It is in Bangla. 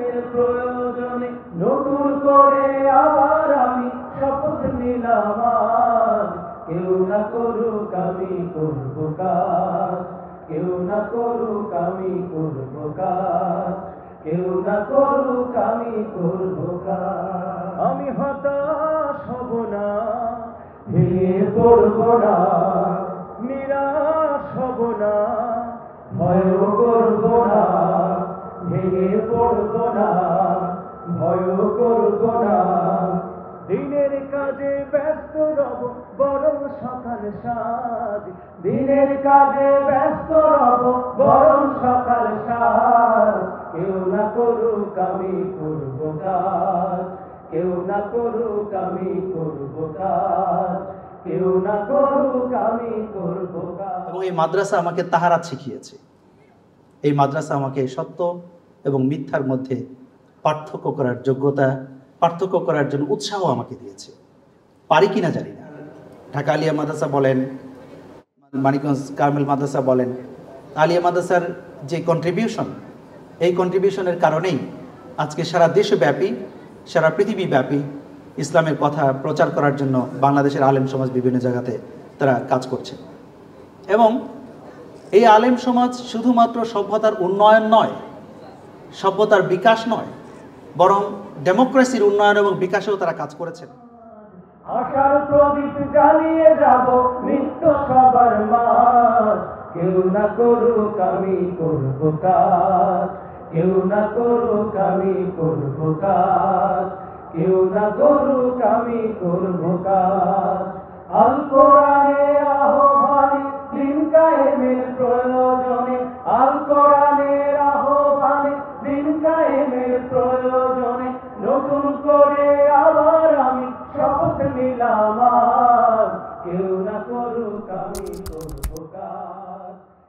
কায়েমের প্রয়োজনে নতুন করে আবার আমি শপথ নিলাম আজ, কেউ না করুক আমি করব কাজ, কেউ না করুক আমি করব কাজ, কেউ না করুক আমি করব কাজ। আমি হতাশ হব না, ভেঙে পড়ব না, নিরাশ হব না, ভয়ও করব না, ভেঙে পড়ব না, ভয়ও করব না। দিনের কাজে ব্যস্ত রব বরং সকাল সাজ, দিনের কাজে ব্যস্ত রব বরং সকাল সাজ, কেউ না করুক আমি করব কাজ, কেউ না করুক আমি করব কাজ, কেউ না করুক আমি করব কাজ। এবং এই মাদ্রাসা আমাকে তাহারাত শিখিয়েছে। এই মাদ্রাসা আমাকে সত্য এবং মিথ্যার মধ্যে পার্থক্য করার যোগ্যতা, পার্থক্য করার জন্য উৎসাহ আমাকে দিয়েছে। পারি কিনা জানি না। ঢাকা আলিয়া মাদ্রাসা বলেন, মানিকগঞ্জ কারমেল মাদ্রাসা বলেন, আলিয়া মাদ্রাসার যে কন্ট্রিবিউশন, এই কন্ট্রিবিউশনের কারণেই আজকে সারা দেশব্যাপী, সারা পৃথিবীব্যাপী ইসলামের কথা প্রচার করার জন্য বাংলাদেশের আলেম সমাজ বিভিন্ন জায়গাতে তারা কাজ করছে। এবং এই আলেম সমাজ শুধুমাত্র সভ্যতার উন্নয়ন নয়, সভ্যতার বিকাশ নয়, বরং ডেমোক্রেসির উন্নয়ন এবং বিকাশেও তারা কাজ করেছেন। আশার প্রদীপ জ্বালিয়ে যাব নিত্য সবার মাঝ, কেউ না করুক আমি করব কাজ, কেউ না করুক আমি করব কাজ, কেউ না করুক আমি করব কাজ। আল কোরআনের আহ্বানে দিন কায়েমের প্রয়োজনে, আল কোরআনের আহ্বানে দিন কায়েমের প্রয়োজনে